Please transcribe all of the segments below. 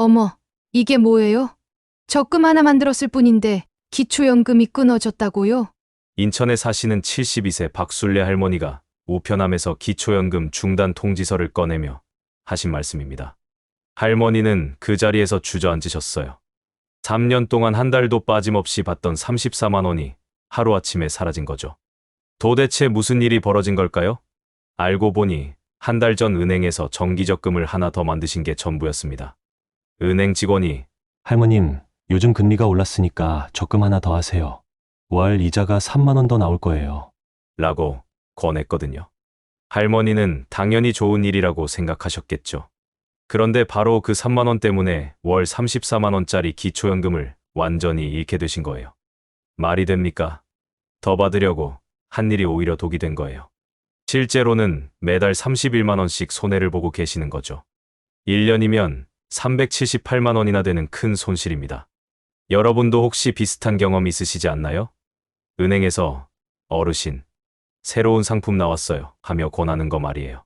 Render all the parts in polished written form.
어머, 이게 뭐예요? 적금 하나 만들었을 뿐인데 기초연금이 끊어졌다고요? 인천에 사시는 72세 박순례 할머니가 우편함에서 기초연금 중단 통지서를 꺼내며 하신 말씀입니다. 할머니는 그 자리에서 주저앉으셨어요. 3년 동안 한 달도 빠짐없이 받던 34만 원이 하루아침에 사라진 거죠. 도대체 무슨 일이 벌어진 걸까요? 알고 보니 한 달 전 은행에서 정기적금을 하나 더 만드신 게 전부였습니다. 은행 직원이 할머님, 요즘 금리가 올랐으니까 적금 하나 더 하세요. 월 이자가 3만 원 더 나올 거예요. 라고 권했거든요. 할머니는 당연히 좋은 일이라고 생각하셨겠죠. 그런데 바로 그 3만 원 때문에 월 34만 원짜리 기초연금을 완전히 잃게 되신 거예요. 말이 됩니까? 더 받으려고 한 일이 오히려 독이 된 거예요. 실제로는 매달 31만 원씩 손해를 보고 계시는 거죠. 1년이면 378만 원이나 되는 큰 손실입니다. 여러분도 혹시 비슷한 경험 있으시지 않나요? 은행에서 어르신, 새로운 상품 나왔어요 하며 권하는 거 말이에요.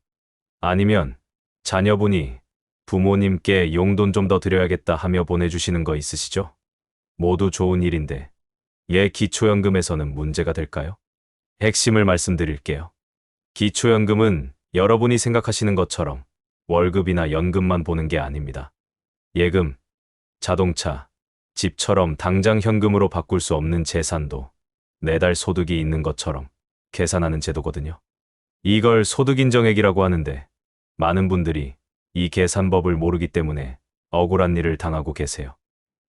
아니면 자녀분이 부모님께 용돈 좀 더 드려야겠다 하며 보내주시는 거 있으시죠? 모두 좋은 일인데 왜 기초연금에서는 문제가 될까요? 핵심을 말씀드릴게요. 기초연금은 여러분이 생각하시는 것처럼 월급이나 연금만 보는 게 아닙니다. 예금, 자동차, 집처럼 당장 현금으로 바꿀 수 없는 재산도 매달 소득이 있는 것처럼 계산하는 제도거든요. 이걸 소득인정액이라고 하는데 많은 분들이 이 계산법을 모르기 때문에 억울한 일을 당하고 계세요.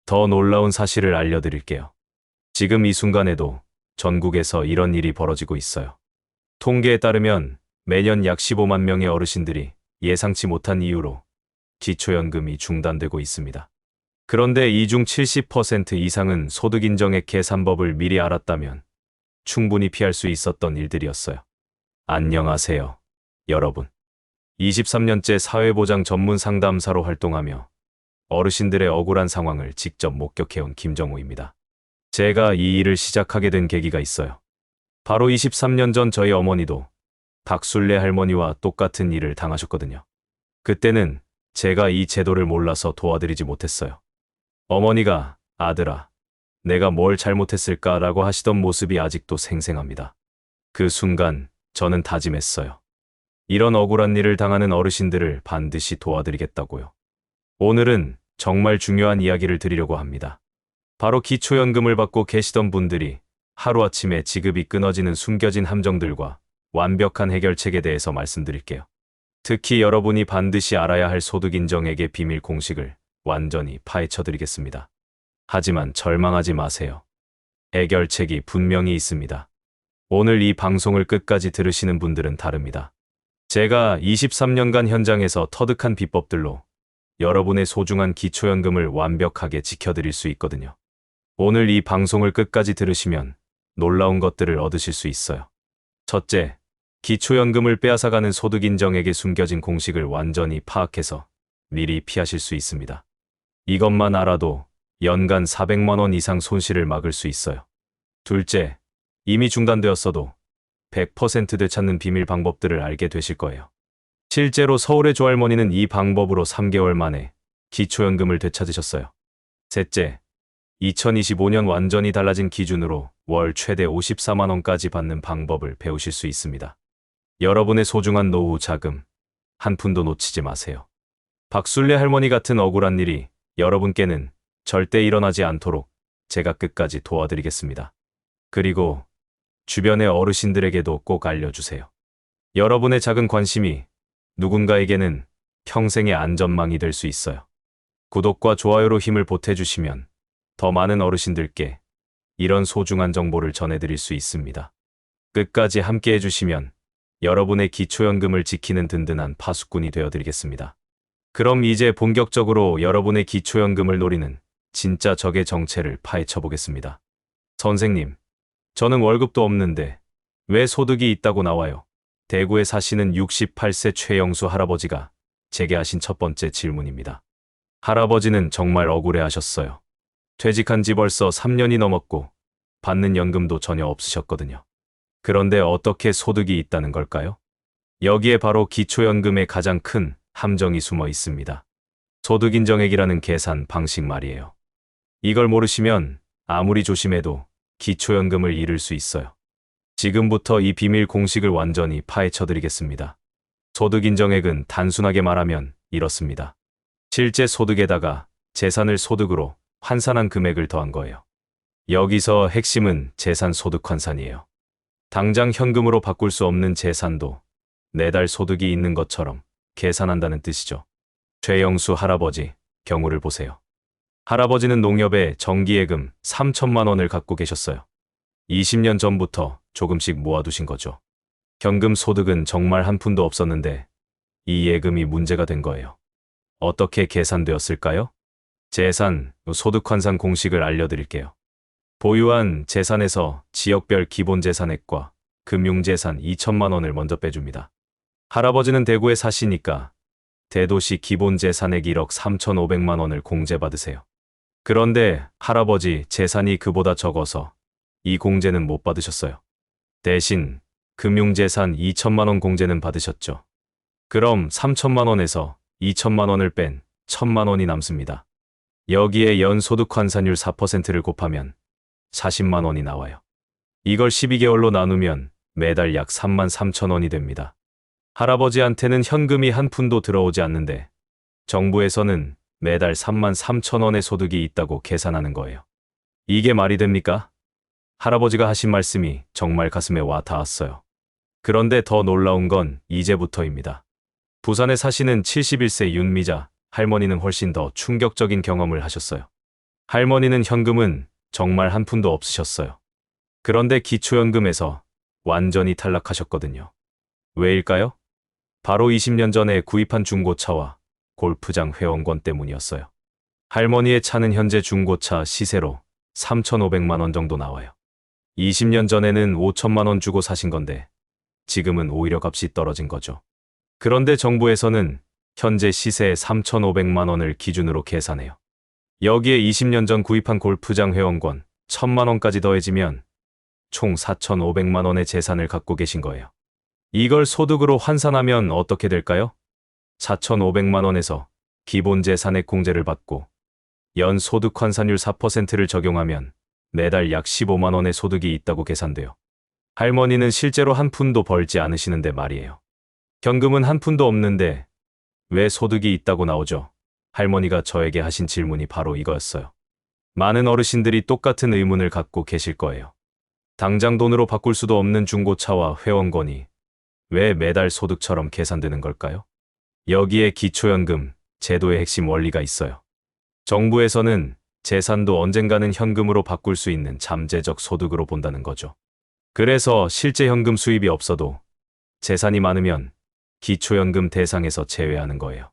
더 놀라운 사실을 알려드릴게요. 지금 이 순간에도 전국에서 이런 일이 벌어지고 있어요. 통계에 따르면 매년 약 15만 명의 어르신들이 예상치 못한 이유로 기초연금이 중단되고 있습니다. 그런데 이 중 70% 이상은 소득인정액 계산법을 미리 알았다면 충분히 피할 수 있었던 일들이었어요. 안녕하세요, 여러분. 23년째 사회보장 전문 상담사로 활동하며 어르신들의 억울한 상황을 직접 목격해온 김정우입니다. 제가 이 일을 시작하게 된 계기가 있어요. 바로 23년 전 저희 어머니도 박순례 할머니와 똑같은 일을 당하셨거든요. 그때는 제가 이 제도를 몰라서 도와드리지 못했어요. 어머니가 아들아, 내가 뭘 잘못했을까라고 하시던 모습이 아직도 생생합니다. 그 순간 저는 다짐했어요. 이런 억울한 일을 당하는 어르신들을 반드시 도와드리겠다고요. 오늘은 정말 중요한 이야기를 드리려고 합니다. 바로 기초연금을 받고 계시던 분들이 하루아침에 지급이 끊어지는 숨겨진 함정들과 완벽한 해결책에 대해서 말씀드릴게요. 특히 여러분이 반드시 알아야 할 소득인정액의 비밀 공식을 완전히 파헤쳐드리겠습니다. 하지만 절망하지 마세요. 해결책이 분명히 있습니다. 오늘 이 방송을 끝까지 들으시는 분들은 다릅니다. 제가 23년간 현장에서 터득한 비법들로 여러분의 소중한 기초연금을 완벽하게 지켜드릴 수 있거든요. 오늘 이 방송을 끝까지 들으시면 놀라운 것들을 얻으실 수 있어요. 첫째, 기초연금을 빼앗아가는 소득인정액에 숨겨진 공식을 완전히 파악해서 미리 피하실 수 있습니다. 이것만 알아도 연간 400만 원 이상 손실을 막을 수 있어요. 둘째, 이미 중단되었어도 100% 되찾는 비밀 방법들을 알게 되실 거예요. 실제로 서울의 조할머니는 이 방법으로 3개월 만에 기초연금을 되찾으셨어요. 셋째, 2025년 완전히 달라진 기준으로 월 최대 54만 원까지 받는 방법을 배우실 수 있습니다. 여러분의 소중한 노후 자금, 한 푼도 놓치지 마세요. 박순례 할머니 같은 억울한 일이 여러분께는 절대 일어나지 않도록 제가 끝까지 도와드리겠습니다. 그리고 주변의 어르신들에게도 꼭 알려주세요. 여러분의 작은 관심이 누군가에게는 평생의 안전망이 될 수 있어요. 구독과 좋아요로 힘을 보태주시면 더 많은 어르신들께 이런 소중한 정보를 전해드릴 수 있습니다. 끝까지 함께 해주시면 여러분의 기초연금을 지키는 든든한 파수꾼이 되어드리겠습니다. 그럼 이제 본격적으로 여러분의 기초연금을 노리는 진짜 적의 정체를 파헤쳐보겠습니다. 선생님, 저는 월급도 없는데 왜 소득이 있다고 나와요? 대구에 사시는 68세 최영수 할아버지가 제게 하신 첫 번째 질문입니다. 할아버지는 정말 억울해하셨어요. 퇴직한 지 벌써 3년이 넘었고 받는 연금도 전혀 없으셨거든요. 그런데 어떻게 소득이 있다는 걸까요? 여기에 바로 기초연금의 가장 큰 함정이 숨어 있습니다. 소득인정액이라는 계산 방식 말이에요. 이걸 모르시면 아무리 조심해도 기초연금을 잃을 수 있어요. 지금부터 이 비밀 공식을 완전히 파헤쳐 드리겠습니다. 소득인정액은 단순하게 말하면 이렇습니다. 실제 소득에다가 재산을 소득으로 환산한 금액을 더한 거예요. 여기서 핵심은 재산 소득 환산이에요. 당장 현금으로 바꿀 수 없는 재산도 매달 소득이 있는 것처럼 계산한다는 뜻이죠. 최영수 할아버지 경우를 보세요. 할아버지는 농협에 정기예금 3천만 원을 갖고 계셨어요. 20년 전부터 조금씩 모아두신 거죠. 현금 소득은 정말 한 푼도 없었는데 이 예금이 문제가 된 거예요. 어떻게 계산되었을까요? 재산, 소득 환산 공식을 알려드릴게요. 보유한 재산에서 지역별 기본재산액과 금융재산 2천만 원을 먼저 빼줍니다. 할아버지는 대구에 사시니까 대도시 기본재산액 1억 3,500만 원을 공제받으세요. 그런데 할아버지 재산이 그보다 적어서 이 공제는 못 받으셨어요. 대신 금융재산 2천만 원 공제는 받으셨죠. 그럼 3천만 원에서 2천만 원을 뺀 1천만 원이 남습니다. 여기에 연소득 환산율 4%를 곱하면 40만 원이 나와요. 이걸 12개월로 나누면 매달 약 3만 3천 원이 됩니다. 할아버지한테는 현금이 한 푼도 들어오지 않는데 정부에서는 매달 3만 3천 원의 소득이 있다고 계산하는 거예요. 이게 말이 됩니까? 할아버지가 하신 말씀이 정말 가슴에 와 닿았어요. 그런데 더 놀라운 건 이제부터입니다. 부산에 사시는 71세 윤미자 할머니는 훨씬 더 충격적인 경험을 하셨어요. 할머니는 현금은 정말 한 푼도 없으셨어요. 그런데 기초연금에서 완전히 탈락하셨거든요. 왜일까요? 바로 20년 전에 구입한 중고차와 골프장 회원권 때문이었어요. 할머니의 차는 현재 중고차 시세로 3,500만 원 정도 나와요. 20년 전에는 5천만 원 주고 사신 건데 지금은 오히려 값이 떨어진 거죠. 그런데 정부에서는 현재 시세의 3,500만 원을 기준으로 계산해요. 여기에 20년 전 구입한 골프장 회원권 1,000만 원까지 더해지면 총 4,500만 원의 재산을 갖고 계신 거예요. 이걸 소득으로 환산하면 어떻게 될까요? 4,500만 원에서 기본재산액 공제를 받고 연소득 환산율 4%를 적용하면 매달 약 15만 원의 소득이 있다고 계산돼요. 할머니는 실제로 한 푼도 벌지 않으시는데 말이에요. 현금은 한 푼도 없는데 왜 소득이 있다고 나오죠? 할머니가 저에게 하신 질문이 바로 이거였어요. 많은 어르신들이 똑같은 의문을 갖고 계실 거예요. 당장 돈으로 바꿀 수도 없는 중고차와 회원권이 왜 매달 소득처럼 계산되는 걸까요? 여기에 기초연금 제도의 핵심 원리가 있어요. 정부에서는 재산도 언젠가는 현금으로 바꿀 수 있는 잠재적 소득으로 본다는 거죠. 그래서 실제 현금 수입이 없어도 재산이 많으면 기초연금 대상에서 제외하는 거예요.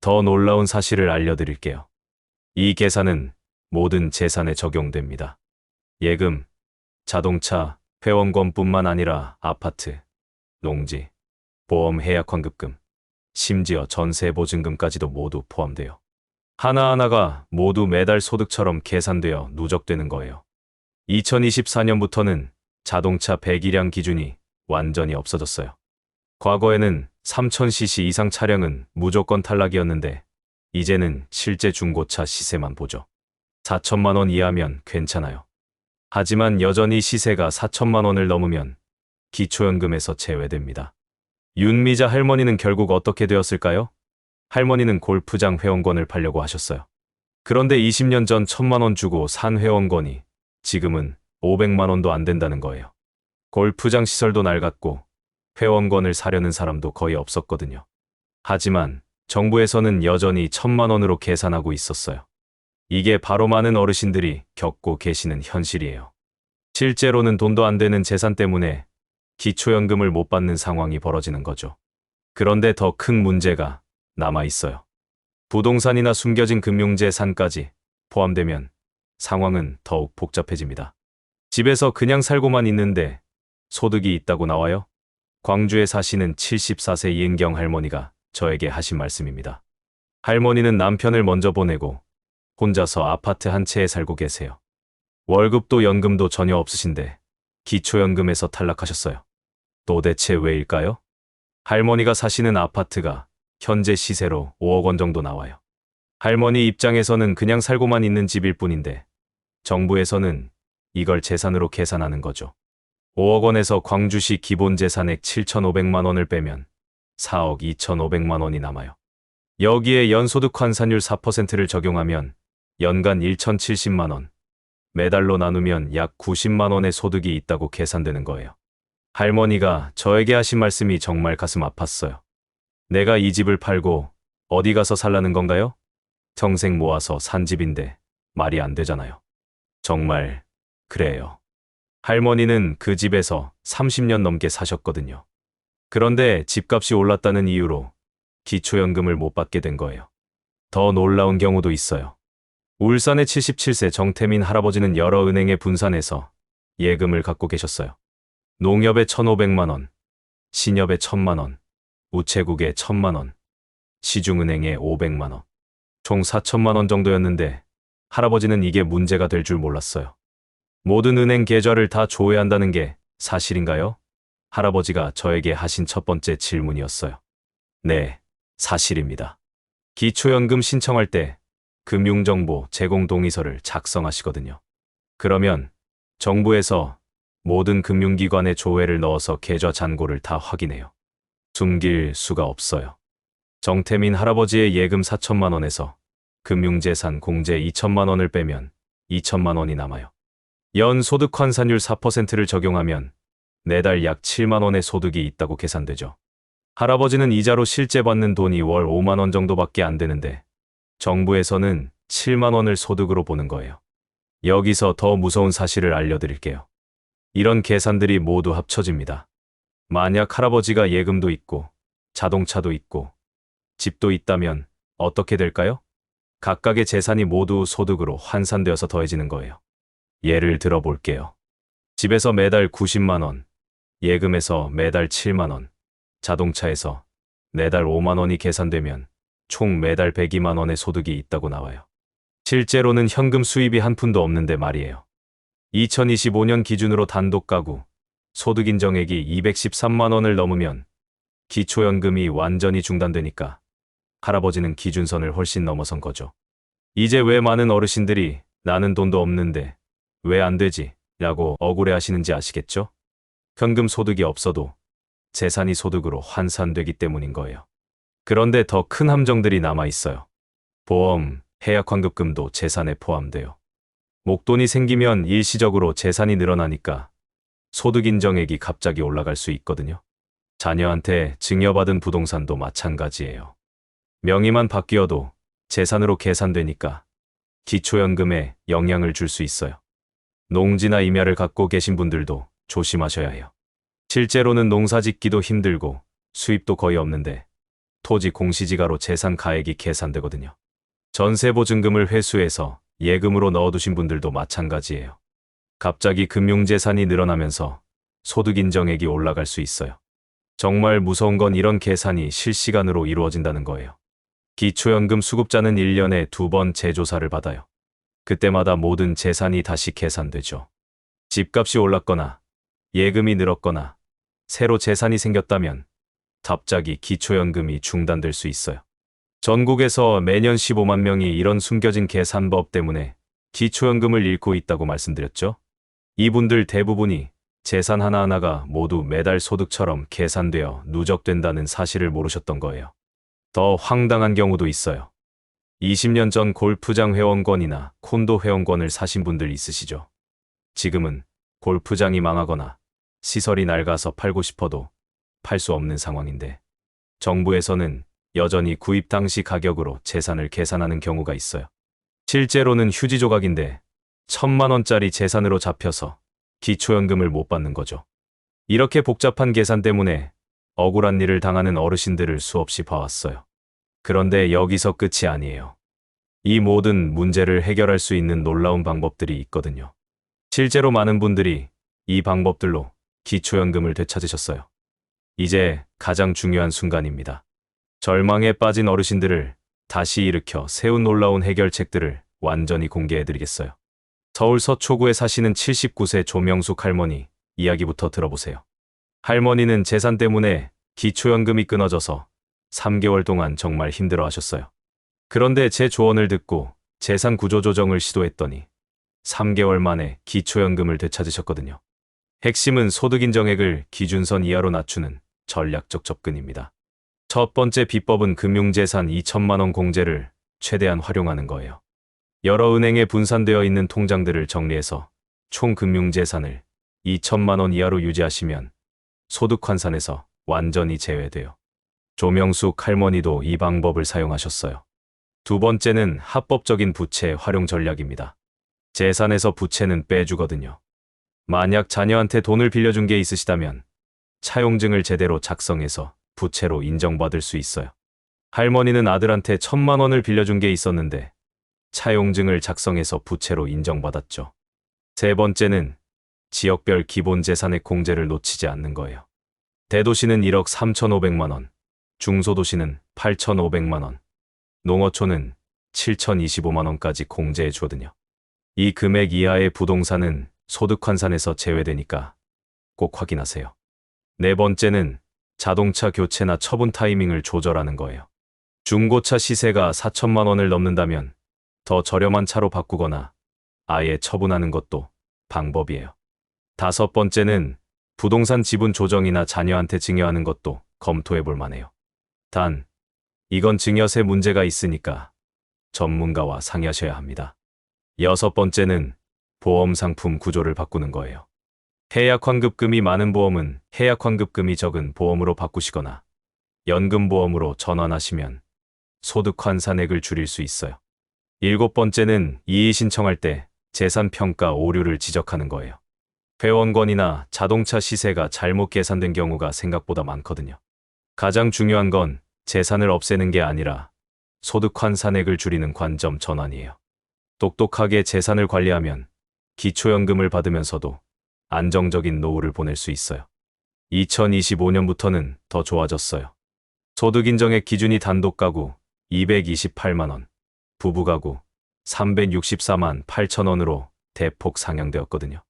더 놀라운 사실을 알려드릴게요. 이 계산은 모든 재산에 적용됩니다. 예금, 자동차, 회원권뿐만 아니라 아파트, 농지, 보험 해약 환급금, 심지어 전세 보증금까지도 모두 포함돼요. 하나하나가 모두 매달 소득처럼 계산되어 누적되는 거예요. 2024년부터는 자동차 배기량 기준이 완전히 없어졌어요. 과거에는 3000cc 이상 차량은 무조건 탈락이었는데 이제는 실제 중고차 시세만 보죠. 4천만 원 이하면 괜찮아요. 하지만 여전히 시세가 4천만 원을 넘으면 기초연금에서 제외됩니다. 윤미자 할머니는 결국 어떻게 되었을까요? 할머니는 골프장 회원권을 팔려고 하셨어요. 그런데 20년 전 1,000만 원 주고 산 회원권이 지금은 500만 원도 안 된다는 거예요. 골프장 시설도 낡았고 회원권을 사려는 사람도 거의 없었거든요. 하지만 정부에서는 여전히 1,000만 원으로 계산하고 있었어요. 이게 바로 많은 어르신들이 겪고 계시는 현실이에요. 실제로는 돈도 안 되는 재산 때문에 기초연금을 못 받는 상황이 벌어지는 거죠. 그런데 더 큰 문제가 남아 있어요. 부동산이나 숨겨진 금융재산까지 포함되면 상황은 더욱 복잡해집니다. 집에서 그냥 살고만 있는데 소득이 있다고 나와요? 광주에 사시는 74세 이은경 할머니가 저에게 하신 말씀입니다. 할머니는 남편을 먼저 보내고 혼자서 아파트 한 채에 살고 계세요. 월급도 연금도 전혀 없으신데 기초연금에서 탈락하셨어요. 도대체 왜일까요? 할머니가 사시는 아파트가 현재 시세로 5억 원 정도 나와요. 할머니 입장에서는 그냥 살고만 있는 집일 뿐인데 정부에서는 이걸 재산으로 계산하는 거죠. 5억 원에서 광주시 기본재산액 7,500만 원을 빼면 4억 2,500만 원이 남아요. 여기에 연소득 환산율 4%를 적용하면 연간 1,070만 원, 매달로 나누면 약 90만 원의 소득이 있다고 계산되는 거예요. 할머니가 저에게 하신 말씀이 정말 가슴 아팠어요. 내가 이 집을 팔고 어디 가서 살라는 건가요? 평생 모아서 산 집인데 말이 안 되잖아요. 정말 그래요. 할머니는 그 집에서 30년 넘게 사셨거든요. 그런데 집값이 올랐다는 이유로 기초연금을 못 받게 된 거예요. 더 놀라운 경우도 있어요. 울산의 77세 정태민 할아버지는 여러 은행에 분산해서 예금을 갖고 계셨어요. 농협에 1,500만 원, 신협에 1,000만 원, 우체국에 1,000만 원, 시중은행에 500만 원, 총 4,000만 원 정도였는데 할아버지는 이게 문제가 될 줄 몰랐어요. 모든 은행 계좌를 다 줘야 한다는 게 사실인가요? 할아버지가 저에게 하신 첫 번째 질문이었어요. 네, 사실입니다. 기초연금 신청할 때 금융정보 제공 동의서를 작성하시거든요. 그러면 정부에서 모든 금융기관의 조회를 넣어서 계좌 잔고를 다 확인해요. 숨길 수가 없어요. 정태민 할아버지의 예금 4천만 원에서 금융재산 공제 2천만 원을 빼면 2천만 원이 남아요. 연소득 환산율 4%를 적용하면 매달 약 7만 원의 소득이 있다고 계산되죠. 할아버지는 이자로 실제 받는 돈이 월 5만 원 정도밖에 안 되는데 정부에서는 7만 원을 소득으로 보는 거예요. 여기서 더 무서운 사실을 알려드릴게요. 이런 계산들이 모두 합쳐집니다. 만약 할아버지가 예금도 있고 자동차도 있고 집도 있다면 어떻게 될까요? 각각의 재산이 모두 소득으로 환산되어서 더해지는 거예요. 예를 들어 볼게요. 집에서 매달 90만 원, 예금에서 매달 7만 원, 자동차에서 매달 5만 원이 계산되면 총 매달 102만 원의 소득이 있다고 나와요. 실제로는 현금 수입이 한 푼도 없는데 말이에요. 2025년 기준으로 단독 가구 소득 인정액이 213만 원을 넘으면 기초연금이 완전히 중단되니까 할아버지는 기준선을 훨씬 넘어선 거죠. 이제 왜 많은 어르신들이 나는 돈도 없는데 왜 안 되지? 라고 억울해 하시는지 아시겠죠? 현금 소득이 없어도 재산이 소득으로 환산되기 때문인 거예요. 그런데 더 큰 함정들이 남아 있어요. 보험, 해약환급금도 재산에 포함돼요. 목돈이 생기면 일시적으로 재산이 늘어나니까 소득 인정액이 갑자기 올라갈 수 있거든요. 자녀한테 증여받은 부동산도 마찬가지예요. 명의만 바뀌어도 재산으로 계산되니까 기초연금에 영향을 줄 수 있어요. 농지나 임야를 갖고 계신 분들도 조심하셔야 해요. 실제로는 농사 짓기도 힘들고 수입도 거의 없는데 토지 공시지가로 재산 가액이 계산되거든요. 전세보증금을 회수해서 예금으로 넣어두신 분들도 마찬가지예요. 갑자기 금융재산이 늘어나면서 소득 인정액이 올라갈 수 있어요. 정말 무서운 건 이런 계산이 실시간으로 이루어진다는 거예요. 기초연금 수급자는 1년에 2번 재조사를 받아요. 그때마다 모든 재산이 다시 계산되죠. 집값이 올랐거나 예금이 늘었거나 새로 재산이 생겼다면 갑자기 기초연금이 중단될 수 있어요. 전국에서 매년 15만 명이 이런 숨겨진 계산법 때문에 기초연금을 잃고 있다고 말씀드렸죠. 이분들 대부분이 재산 하나하나가 모두 매달 소득처럼 계산되어 누적된다는 사실을 모르셨던 거예요. 더 황당한 경우도 있어요. 20년 전 골프장 회원권이나 콘도 회원권을 사신 분들 있으시죠? 지금은 골프장이 망하거나 시설이 낡아서 팔고 싶어도 팔 수 없는 상황인데 정부에서는 여전히 구입 당시 가격으로 재산을 계산하는 경우가 있어요. 실제로는 휴지 조각인데 1,000만 원짜리 재산으로 잡혀서 기초연금을 못 받는 거죠. 이렇게 복잡한 계산 때문에 억울한 일을 당하는 어르신들을 수없이 봐왔어요. 그런데 여기서 끝이 아니에요. 이 모든 문제를 해결할 수 있는 놀라운 방법들이 있거든요. 실제로 많은 분들이 이 방법들로 기초연금을 되찾으셨어요. 이제 가장 중요한 순간입니다. 절망에 빠진 어르신들을 다시 일으켜 세운 놀라운 해결책들을 완전히 공개해드리겠어요. 서울 서초구에 사시는 79세 조명숙 할머니 이야기부터 들어보세요. 할머니는 재산 때문에 기초연금이 끊어져서 3개월 동안 정말 힘들어 하셨어요. 그런데 제 조언을 듣고 재산 구조 조정을 시도했더니 3개월 만에 기초연금을 되찾으셨거든요. 핵심은 소득 인정액을 기준선 이하로 낮추는 전략적 접근입니다. 첫 번째 비법은 금융재산 2천만 원 공제를 최대한 활용하는 거예요. 여러 은행에 분산되어 있는 통장들을 정리해서 총 금융재산을 2천만 원 이하로 유지하시면 소득 환산에서 완전히 제외돼요. 조명숙 할머니도 이 방법을 사용하셨어요. 두 번째는 합법적인 부채 활용 전략입니다. 재산에서 부채는 빼주거든요. 만약 자녀한테 돈을 빌려준 게 있으시다면 차용증을 제대로 작성해서 부채로 인정받을 수 있어요. 할머니는 아들한테 1,000만 원을 빌려준 게 있었는데 차용증을 작성해서 부채로 인정받았죠. 세 번째는 지역별 기본 재산액 공제를 놓치지 않는 거예요. 대도시는 1억 3,500만 원, 중소도시는 8,500만 원, 농어촌은 7,025만 원까지 공제해 주거든요. 이 금액 이하의 부동산은 소득 환산에서 제외되니까 꼭 확인하세요. 네 번째는 자동차 교체나 처분 타이밍을 조절하는 거예요. 중고차 시세가 4천만 원을 넘는다면 더 저렴한 차로 바꾸거나 아예 처분하는 것도 방법이에요. 다섯 번째는 부동산 지분 조정이나 자녀한테 증여하는 것도 검토해 볼 만해요. 단, 이건 증여세 문제가 있으니까 전문가와 상의하셔야 합니다. 여섯 번째는 보험 상품 구조를 바꾸는 거예요. 해약 환급금이 많은 보험은 해약 환급금이 적은 보험으로 바꾸시거나 연금보험으로 전환하시면 소득 환산액을 줄일 수 있어요. 일곱 번째는 이의 신청할 때 재산평가 오류를 지적하는 거예요. 회원권이나 자동차 시세가 잘못 계산된 경우가 생각보다 많거든요. 가장 중요한 건 재산을 없애는 게 아니라 소득 환산액을 줄이는 관점 전환이에요. 똑똑하게 재산을 관리하면 기초연금을 받으면서도 안정적인 노후를 보낼 수 있어요. 2025년부터는 더 좋아졌어요. 소득 인정액 기준이 단독 가구 228만 원, 부부 가구 364만 8천 원으로 대폭 상향되었거든요.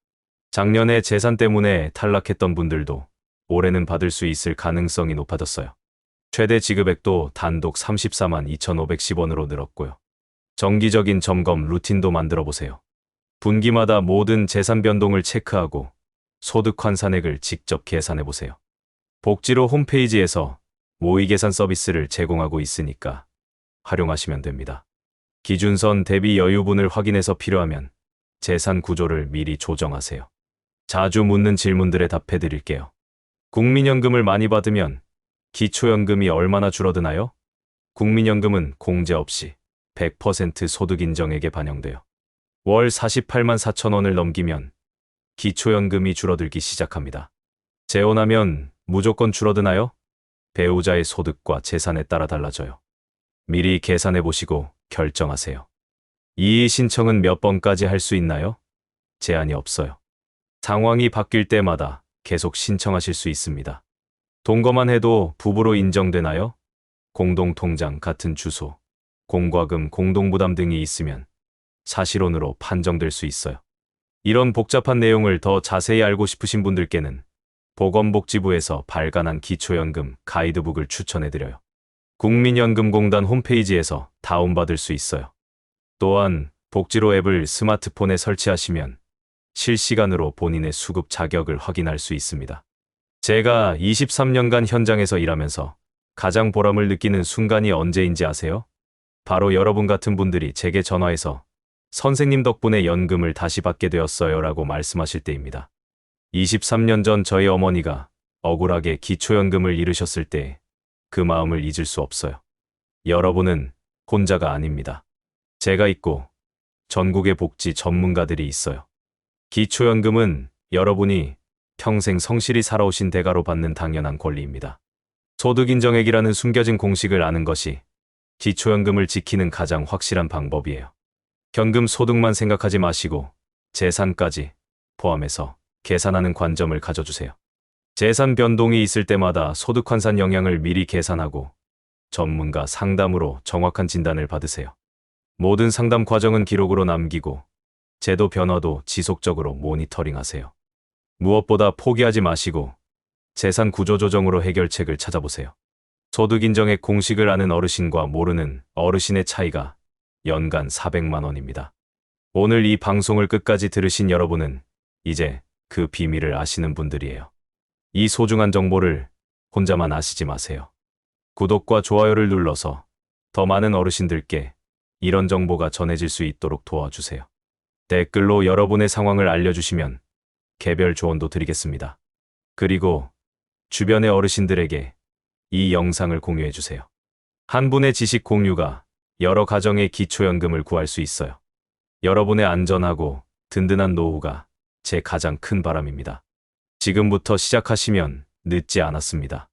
작년에 재산 때문에 탈락했던 분들도 올해는 받을 수 있을 가능성이 높아졌어요. 최대 지급액도 단독 34만 2,510원으로 늘었고요. 정기적인 점검 루틴도 만들어 보세요. 분기마다 모든 재산 변동을 체크하고 소득 환산액을 직접 계산해 보세요. 복지로 홈페이지에서 모의 계산 서비스를 제공하고 있으니까 활용하시면 됩니다. 기준선 대비 여유분을 확인해서 필요하면 재산 구조를 미리 조정하세요. 자주 묻는 질문들에 답해 드릴게요. 국민연금을 많이 받으면 기초연금이 얼마나 줄어드나요? 국민연금은 공제 없이 100% 소득 인정액에 반영돼요. 월 48만 4천 원을 넘기면 기초연금이 줄어들기 시작합니다. 재혼하면 무조건 줄어드나요? 배우자의 소득과 재산에 따라 달라져요. 미리 계산해 보시고 결정하세요. 이의 신청은 몇 번까지 할 수 있나요? 제한이 없어요. 상황이 바뀔 때마다 계속 신청하실 수 있습니다. 동거만 해도 부부로 인정되나요? 공동통장 같은 주소, 공과금, 공동부담 등이 있으면 사실혼으로 판정될 수 있어요. 이런 복잡한 내용을 더 자세히 알고 싶으신 분들께는 보건복지부에서 발간한 기초연금 가이드북을 추천해드려요. 국민연금공단 홈페이지에서 다운받을 수 있어요. 또한 복지로 앱을 스마트폰에 설치하시면 실시간으로 본인의 수급 자격을 확인할 수 있습니다. 제가 23년간 현장에서 일하면서 가장 보람을 느끼는 순간이 언제인지 아세요? 바로 여러분 같은 분들이 제게 전화해서 선생님 덕분에 연금을 다시 받게 되었어요 라고 말씀하실 때입니다. 23년 전 저희 어머니가 억울하게 기초연금을 잃으셨을 때 그 마음을 잊을 수 없어요. 여러분은 혼자가 아닙니다. 제가 있고 전국의 복지 전문가들이 있어요. 기초연금은 여러분이 평생 성실히 살아오신 대가로 받는 당연한 권리입니다. 소득인정액이라는 숨겨진 공식을 아는 것이 기초연금을 지키는 가장 확실한 방법이에요. 현금 소득만 생각하지 마시고 재산까지 포함해서 계산하는 관점을 가져주세요. 재산 변동이 있을 때마다 소득 환산 영향을 미리 계산하고 전문가 상담으로 정확한 진단을 받으세요. 모든 상담 과정은 기록으로 남기고 제도 변화도 지속적으로 모니터링하세요. 무엇보다 포기하지 마시고 재산 구조 조정으로 해결책을 찾아보세요. 소득 인정의 공식을 아는 어르신과 모르는 어르신의 차이가 연간 400만 원입니다. 오늘 이 방송을 끝까지 들으신 여러분은 이제 그 비밀을 아시는 분들이에요. 이 소중한 정보를 혼자만 아시지 마세요. 구독과 좋아요를 눌러서 더 많은 어르신들께 이런 정보가 전해질 수 있도록 도와주세요. 댓글로 여러분의 상황을 알려주시면 개별 조언도 드리겠습니다. 그리고 주변의 어르신들에게 이 영상을 공유해주세요. 한 분의 지식 공유가 여러 가정의 기초연금을 구할 수 있어요. 여러분의 안전하고 든든한 노후가 제 가장 큰 바람입니다. 지금부터 시작하시면 늦지 않았습니다.